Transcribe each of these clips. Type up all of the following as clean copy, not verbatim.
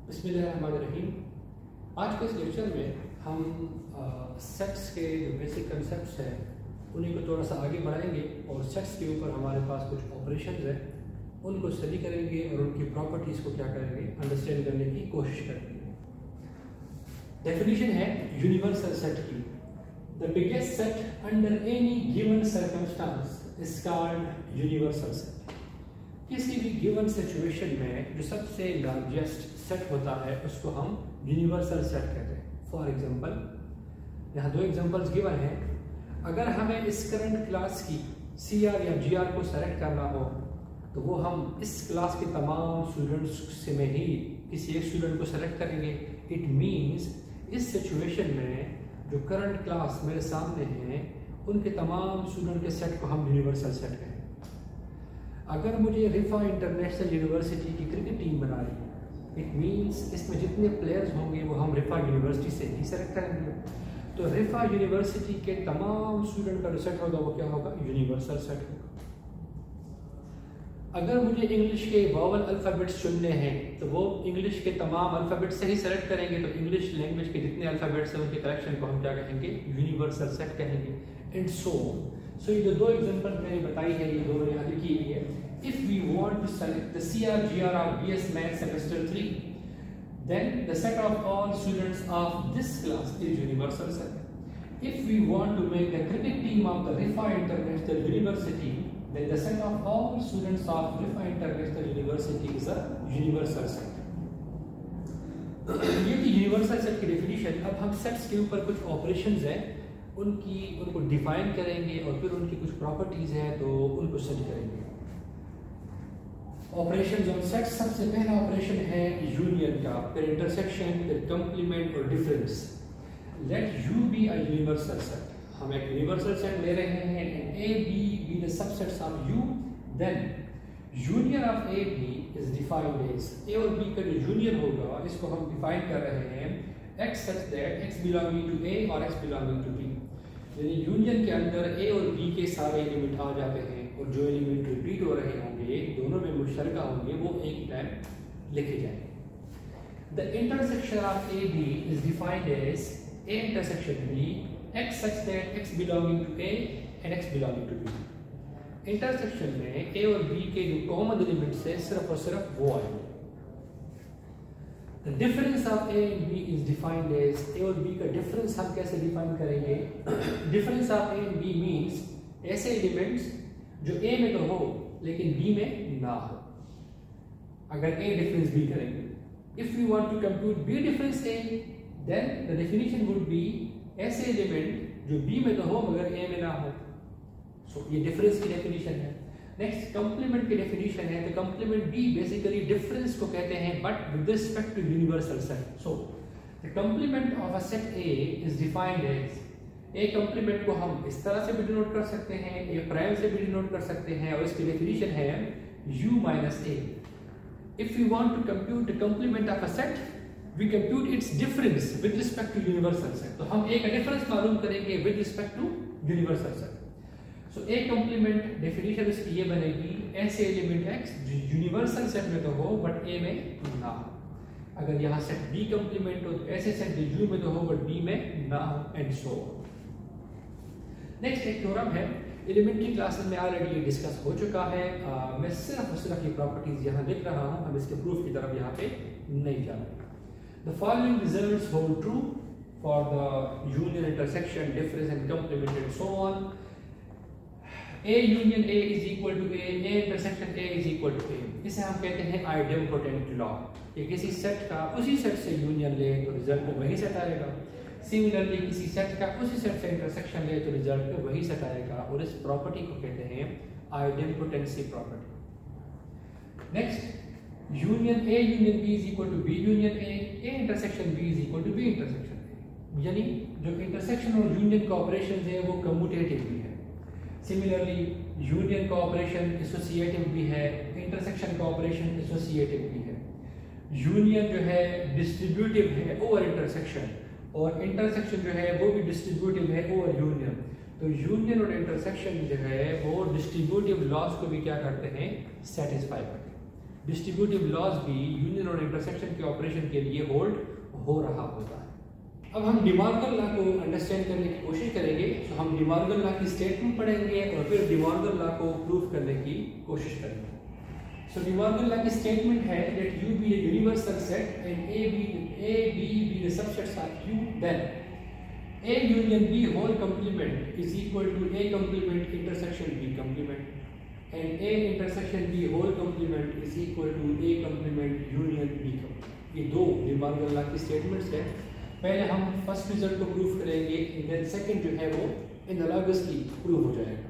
बिस्मिल्लाहिर्रहमानिर्रहीम। आज के इस लेक्चर में हम सेट्स के जो बेसिक कंसेप्ट्स हैं उन्हीं को थोड़ा सा आगे बढ़ाएंगे और सेट्स के ऊपर हमारे पास कुछ ऑपरेशंस हैं उनको स्टडी करेंगे और उनकी प्रॉपर्टीज़ को क्या करेंगे अंडरस्टैंड करने की कोशिश करेंगे। डेफिनेशन है यूनिवर्सल सेट की। The biggest set under any given circumstance is called universal set. किसी भी गिवन सिचुएशन में जो सबसे लार्जेस्ट सेट होता है उसको हम यूनिवर्सल सेट कहते हैं। फॉर एग्जांपल, यहाँ दो एग्जांपल्स गिवन हैं। अगर हमें इस करंट क्लास की CR या GR को सेलेक्ट करना हो तो वो हम इस क्लास के तमाम स्टूडेंट्स से में ही किसी एक स्टूडेंट को सेलेक्ट करेंगे। इट मीन्स इस सिचुएशन में जो करंट क्लास मेरे सामने हैं उनके तमाम स्टूडेंट के सेट को हम यूनिवर्सल सेट कहेंगे। अगर मुझे रिफा इंटरनेशनल यूनिवर्सिटी की क्रिकेट टीम बनानी है, इट मीन्स इसमें जितने प्लेयर्स होंगे वो हम रिफा यूनिवर्सिटी से ही सेलेक्ट करेंगे। तो रिफा यूनिवर्सिटी के तमाम स्टूडेंट का जो सेट होगा वो क्या होगा? यूनिवर्सल सेट होगा। अगर मुझे इंग्लिश के वावल अल्फ़ाबेट्स चुनने हैं तो वो इंग्लिश के तमाम अल्फ़ाबेट्स से ही सेलेक्ट करेंगे। तो इंग्लिश लैंग्वेज के जितने अल्फ़ाबेट्स हैं उनके कलेक्शन को हम क्या कहेंगे? यूनिवर्सल सेट कहेंगे। एंड सो ये जो दो एग्जांपल मैंने बताई है, ये दो यहाँ लिखी हुई है। If we want to select the CR GR of BS Maths semester 3, then the set of all students of this class is universal set. If we want to make the cricket team of the Rifa International University, then the set of all students of Rifa International University is a universal set. ये थी universal set की definition. अब हम sets के ऊपर कुछ operations हैं उनको डिफाइन करेंगे और फिर उनकी कुछ प्रॉपर्टीज हैं तो उनको स्टडी करेंगे। ऑपरेशंस ऑन सेट्स, सबसे पहला ऑपरेशन है यूनियन का, फिर इंटरसेक्शन, फिर कंप्लीमेंट और difference. Let you be a universal set. हम एक यूनिवर्सल सेट ले रहे हैं and A B be the subsets of U, then union of A B is defined as A और B का जो यूनियन होगा इसको हम डिफाइन कर रहे हैं X such that X belonging to A और X belonging to B। यानी यूनियन के अंदर A और B के सारे एलिमेंट आ जाते हैं और जो एलिमेंट रिपीट हो रहे होंगे दोनों में मुश्तरका होंगे वो एक टाइम लिखे जाएंगे। The intersection of A B is defined as A intersection B X such that X belonging to A and X belonging to B। Intersection में A और B के जो कॉमन एलिमेंट्स है सिर्फ और सिर्फ वो आएंगे। The difference of A and B is defined as A और B का डिफरेंस हम कैसे डिफाइन करेंगे? Difference of A and B means ऐसे एलिमेंट्स जो A में तो हो लेकिन B में ना हो। अगर A डिफरेंस B करेंगे, if we want to compute B difference A, then the definition would be ऐसे एलिमेंट जो B में तो हो मगर A में ना हो। So ये डिफरेंस की डेफिनेशन है। नेक्स्ट कंप्लीमेंट की डेफिनेशन है। तो कंप्लीमेंट B बेसिकली डिफरेंस को कहते हैं but with respect to universal set. So the complement of a set A is defined as A complement को हम इस तरह से भी डिनोट कर सकते हैं, A प्राइम से भी डिनोट कर सकते हैं और इसकी डेफिनेशन है U minus A। If we want to compute the complement of a set, we compute its difference with respect to universal set। तो हम A का डिफरेंस मालूम करेंगे with respect to universal set। So A complement definition इसकी ये बनेगी ऐसे element X जो यूनिवर्सल सेट में तो हो बट A में ना हो। अगर यहाँ सेट B कंप्लीमेंट हो तो ऐसे सेट जो U में तो हो बट B में ना हो एंड सो। नेक्स्ट एक थ्योरम है, एलिमेंट्री क्लासेस में ऑलरेडी ये डिस्कस हो चुका है। मैं सिर्फ और सिर्फ ये प्रॉपर्टीज यहाँ लिख रहा हूँ, हम इसके प्रूफ की तरफ यहाँ पे नहीं जा रहे। The following results hold true for the union, intersection, difference and complement and so on. A union A is equal to A intersection A is equal to A। इसे हम कहते हैं आइडेम्पोटेंट लॉ कि किसी सेट का उसी set से union ले तो रिजल्ट में वही सेट आएगा। सिमिलरली किसी सेट का उसी सेट से इंटरसेक्शन ले तो रिजल्ट में वही सेट आएगा और इस प्रॉपर्टी को कहते हैं idempotency property. Next, union A union B is equal to B union A intersection B is equal to B intersection A। यानी जो इंटरसेक्शन और यूनियन का ऑपरेशन है वो कम्यूटेटिव भी है। सिमिलरली यूनियन का ऑपरेशन एसोसिएटिव भी है, इंटरसेक्शन का ऑपरेशन एसोसिएटिव भी है। यूनियन जो है डिस्ट्रीब्यूटिव है ओवर इंटरसेक्शन और इंटरसेक्शन जो है वो भी डिस्ट्रीब्यूटिव है ओवर यूनियन। तो यूनियन और इंटरसेक्शन जो है वो डिस्ट्रीब्यूटिव लॉस को भी क्या करते हैं? सेटिस्फाई करते हैं। डिस्ट्रीब्यूटिव लॉज भी यूनियन और इंटरसेक्शन के ऑपरेशन के लिए होल्ड हो रहा होता है। अब हम डी मॉर्गन लॉ को अंडरस्टैंड करने की कोशिश करेंगे। तो हम डी मॉर्गन लॉ की स्टेटमेंट पढ़ेंगे और फिर डी मॉर्गन लॉ को प्रूव करने की कोशिश करेंगे। सो डी मॉर्गन लॉ की स्टेटमेंट है late U be a universal set and A, B be the subsets of U, then A union B whole complement is equal to A complement intersection B complement and A intersection B whole complement is equal to A complement union B complement। ये दो De Morgan law की statements है। पहले हम first result को prove करेंगे, then second जो है वो एनालॉगसली प्रूव हो जाएगा।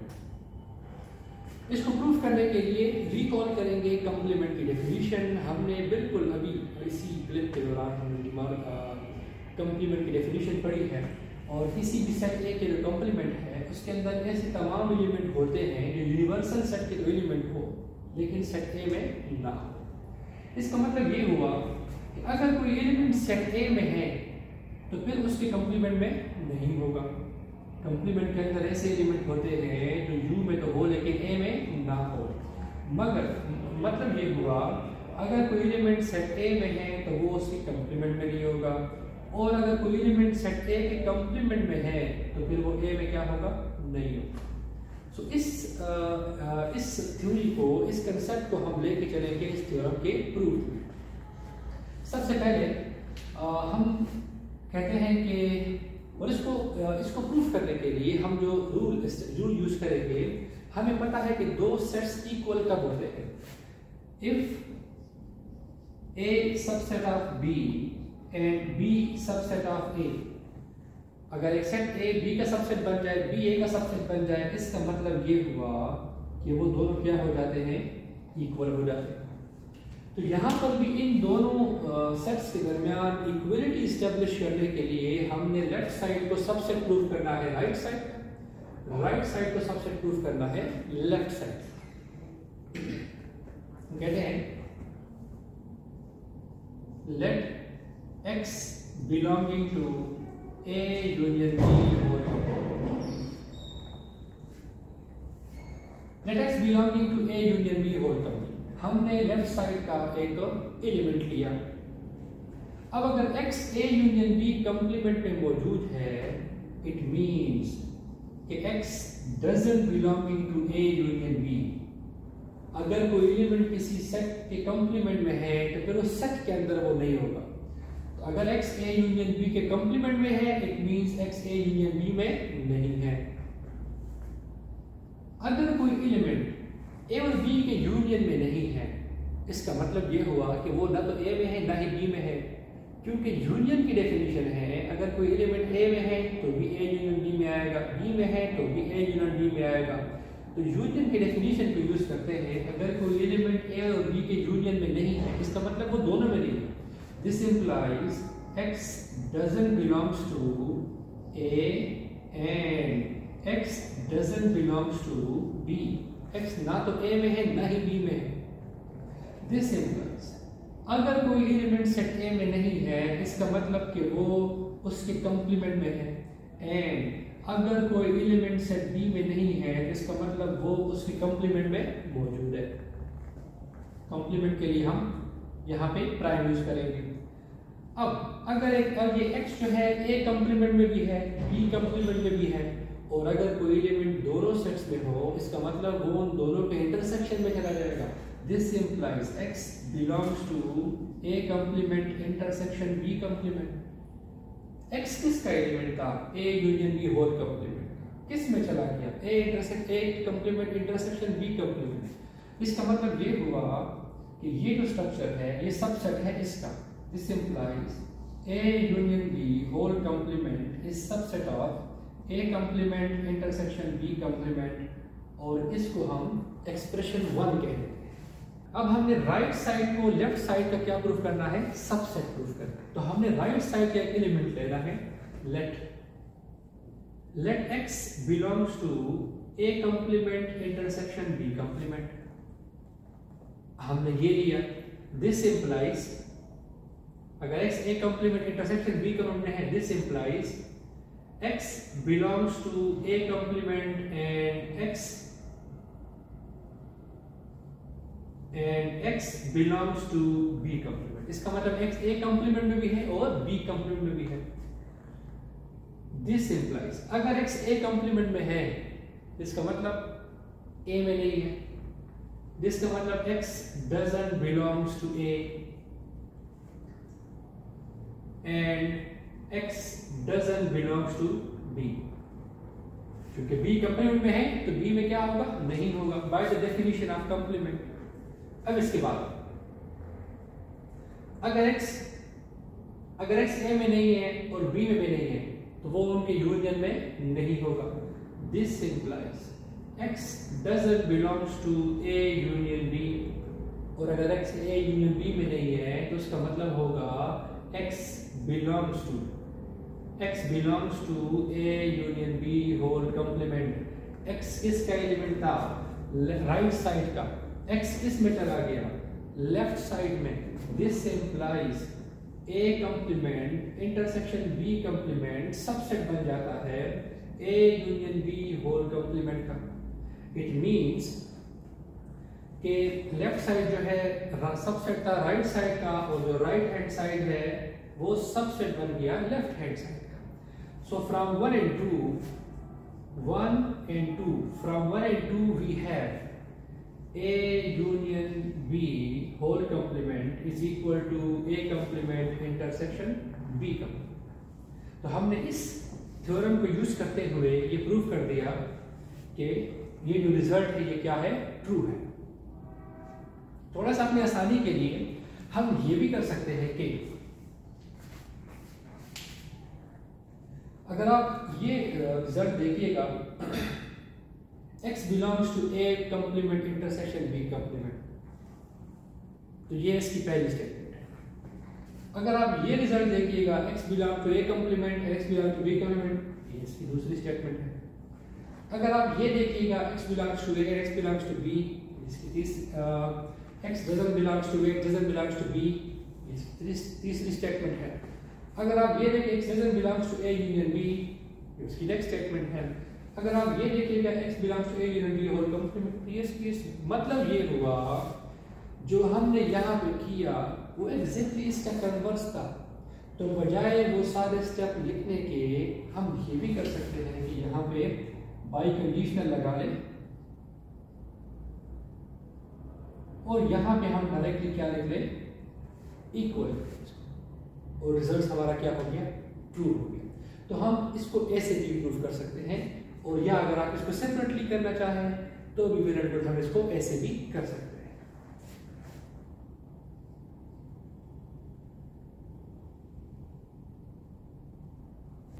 इसको प्रूव करने के लिए रिकॉल करेंगे कंप्लीमेंट की डेफिनेशन। हमने बिल्कुल अभी इसी क्लिप के दौरान हमने कंप्लीमेंट की डेफिनेशन पढ़ी है और किसी भी सेट ए के जो कंप्लीमेंट है उसके अंदर ऐसे तमाम एलिमेंट होते हैं जो यूनिवर्सल सेट के एलिमेंट हो लेकिन सेट ए में ना हो। इसका मतलब ये हुआ कि अगर कोई एलिमेंट सेट ए में है तो फिर उसके कंप्लीमेंट में नहीं होगा। कंप्लीमेंट के अंदर ऐसे एलिमेंट होते हैं जो यू में तो हो लेकिन ए में ना हो। मगर मतलब ये हुआ अगर कोई एलिमेंट सेट ए में है तो वो उसके कंप्लीमेंट में नहीं होगा और अगर कोई एलिमेंट सेट ए के कंप्लीमेंट में है तो फिर वो ए में क्या होगा, नहीं होगा। सो इस थ्योरी को, इस कंसेप्ट को हम लेके चलेंगे इस थ्योरम के प्रूफ में। सबसे पहले हम कहते हैं कि और इसको प्रूफ करने के लिए हम जो रूल यूज करेंगे, हमें पता है कि दो सेट्स इक्वल कब होते हैं। If A subset of B and B subset of A, अगर एक सेट ए बी का सबसेट बन जाए, बी ए का सबसेट बन जाए, इसका मतलब ये हुआ कि वो दोनों क्या हो जाते हैं, इक्वल हो जाते हैं। तो यहाँ पर भी इन दोनों सेट्स के दरमियान इक्वलिटी स्टैब्लिश करने के लिए हमने लेफ्ट साइड को सबसेट प्रूव करना है राइट साइड, राइट साइड को सबसेट प्रूव करना है लेफ्ट साइड। कहते हैं let x belonging to A union B whole complement, let x belonging to A union B whole complement. हमने लेफ्ट साइड का एक एलिमेंट लिया। अब अगर x A union B complement में मौजूद है, इट मींस कि x doesn't belonging to A union B। अगर कोई एलिमेंट किसी सेट के कंप्लीमेंट में है तो फिर उस सेट के अंदर वो नहीं होगा। तो अगर x A यूनियन B के कंप्लीमेंट में है, it means x A union B में नहीं है। अगर कोई एलिमेंट ए और बी के यूनियन में नहीं है, इसका मतलब ये हुआ कि वो ना तो ए में है ना ही बी में है, क्योंकि यूनियन की डेफिनेशन है अगर कोई एलिमेंट ए में है तो भी ए यूनियन बी में आएगा, बी में है तो भी ए यूनियन बी में आएगा। तो यूनियन की डेफिनेशन को यूज करते हैं, अगर कोई एलिमेंट ए और बी के यूनियन में नहीं है, इसका मतलब वो दोनों में नहीं है। This implies x doesn't belongs to A and x doesn't belongs to B। x ना तो A में है ना ही B में है। दिस इंप्लाइज अगर कोई एलिमेंट सेट A में नहीं है, इसका मतलब कि वो उसके कंप्लीमेंट में है। एंड अगर कोई एलिमेंट सेट B में नहीं है, इसका मतलब वो उसके कंप्लीमेंट में मौजूद है। कंप्लीमेंट के लिए हम यहाँ पे प्राइम यूज करेंगे। अब अगर ये x जो है A कंप्लीमेंट में भी है, B कंप्लीमेंट में भी है, और अगर कोई एलिमेंट दोनों सेट्स में हो, इसका मतलब वो उन दोनों के इंटरसेक्शन में चला जाएगा। This implies x belongs to A complement intersection B complement. x किसका एलिमेंट था? A union B whole complement. किस में चला गया? A complement intersection B complement. इसका मतलब ये हुआ कि ये जो स्ट्रक्चर है ये सबसेट है इसका। This implies A union B whole complement is subset of A complement intersection B complement, और इसको हम एक्सप्रेशन 1 कहते हैं। अब हमने राइट साइड को लेफ्ट साइड का क्या प्रूफ करना है? सबसेट प्रूफ करना है। तो हमने राइट साइड का एक एलिमेंट लेना है, let x belongs to A complement intersection B complement. हमने ये लिया। दिस इंप्लाइज अगर x A complement intersection B complement है, this implies x belongs to A complement and and x belongs to b complement. इसका मतलब x a complement में भी है और b कंप्लीमेंट में भी है। दिस इंप्लाइज अगर x a कंप्लीमेंट में है इसका मतलब a में नहीं है, जिसका मतलब x doesn't belongs to a and x doesn't belongs to b। क्योंकि b कंप्लीमेंट में है तो b में क्या होगा, नहीं होगा, by the definition of complement. अब इसके बाद अगर x a में नहीं है और b में भी नहीं है तो वो उनके यूनियन में नहीं होगा। This implies x doesn't belongs to a union b, और अगर x a union b में नहीं है तो उसका मतलब होगा x belongs to a union b whole complement। x किसका एलिमेंट था, राइट साइड का, x किस में चला गया, लेफ्ट साइड में। This implies a complement intersection b complement subset बन जाता है a union b whole complement का। इट मींस कि लेफ्ट साइड जो है सबसेट था राइट साइड का, और जो राइट हैंड साइड है वो सबसेट बन गया लेफ्ट हैंड साइड का। So from 1 and 2 from 1 and 2 we have a union b whole complement is equal to a complement intersection b complement। तो हमने इस थ्योरम को यूज करते हुए ये प्रूव कर दिया कि ये जो रिजल्ट है ये क्या है, ट्रू है। थोड़ा सा अपनी आसानी के लिए हम ये भी कर सकते हैं कि अगर आप ये रिजल्ट देखिएगा x belongs to a complement intersection b complement, तो ये इसकी पहली स्टेटमेंट है। अगर आप ये रिजल्ट देखिएगा x belongs to a complement x belongs to b complement, ये इसकी दूसरी स्टेटमेंट है। अगर आप ये देखिएगा x belongs to a x belongs to b, इसकी x doesn't belongs to a doesn't belongs to b, इसकी तीसरी स्टेटमेंट है। अगर आप ये देखें x doesn't belongs to a union b, इसकी नेक्स्ट स्टेटमेंट है। अगर आप ये देखिएगा x belongs to a union b whole complement, मतलब ये हुआ जो हमने यहाँ पे किया वो एग्जैक्टली इसका कन्वर्स था। तो बजाय वो सारे स्टेप लिखने के हम ये भी कर सकते हैं कि यहाँ पे बाई कंडीशनल लगा लें और यहाँ पे हम डायरेक्टली क्या लिख लें, इक्वल, और रिजल्ट हमारा क्या हो गया, ट्रू हो गया। तो हम इसको ऐसे भी प्रूव कर सकते हैं, और या अगर आप इसको सेपरेटली करना चाहें तो भी हम इसको ऐसे भी कर सकते हैं।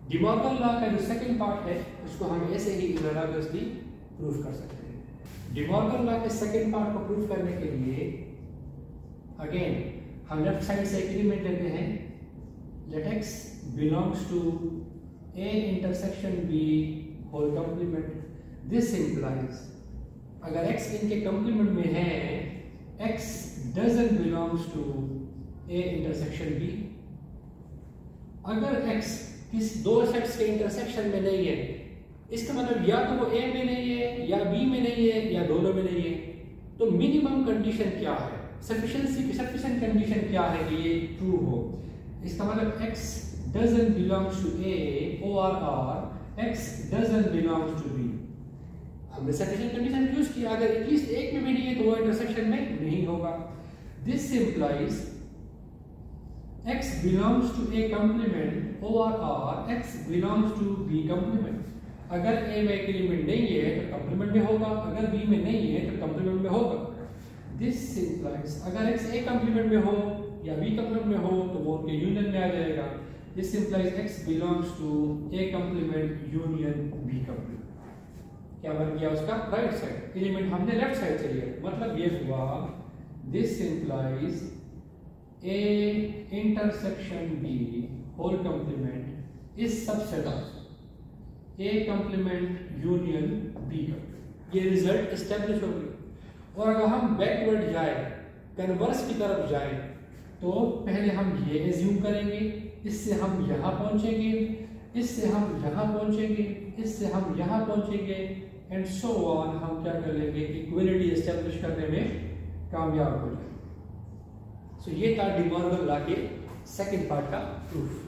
डी मॉर्गन लॉ का जो सेकंड पार्ट है उसको हम ऐसे ही एनालॉगसली प्रूव कर सकते हैं। डी मॉर्गन लॉ के सेकंड पार्ट को प्रूव करने के लिए अगेन हम लेफ्ट साइड से एक एलिमेंट लेते हैं, let x belongs to a intersection b whole complement। This implies अगर x इनके कंप्लीमेंट में है x doesn't belongs to a intersection b। अगर x किस दो सेट्स के इंटरसेक्शन में नहीं है इसका मतलब या तो वो a में नहीं है या b में नहीं है या दोनों में नहीं है। तो मिनिमम कंडीशन क्या है, सफिशिएंट कंडीशन क्या है कि ये ट्रू हो। इसका मतलब x doesn't belongs to a or x doesn't belongs to b। हमने सफिशिएंट कंडीशन यूज किया, अगर एटलीस्ट एक में भी नहीं है तो वो इंटरसेक्शन में नहीं होगा। This implies x belongs to a complement or x belongs to b complement। अगर a में एक एलिमेंट नहीं है तो कंप्लीमेंट में होगा, अगर b में नहीं है तो कंप्लीमेंट में होगा। दिस इंप्लाइज अगर x a कंप्लीमेंट में हो या b कंप्लीमेंट में हो तो वो उनके यूनियन में आ जाएगा। This implies x belongs to a complement union b complement। क्या बन गया उसका राइट साइड, एलिमेंट हमने लेफ्ट साइड से लिया, मतलब ये हुआ this implies a intersection b whole complement is subset of a complement union b complement। ये रिजल्ट एस्टेब्लिश हो गया। और अगर हम बैकवर्ड जाए, कन्वर्स की तरफ जाए, तो पहले हम ये एज्यूम करेंगे, इससे हम यहाँ पहुंचेंगे, इससे हम यहाँ पहुंचेंगे, इससे हम यहाँ पहुंचेंगे, एंड सो ऑन। हम क्या कर लेंगे, इक्वलिटी एस्टेब्लिश करने में कामयाब हो जाए। सो ये था डी मॉर्गन लॉ के सेकंड पार्ट का प्रूफ।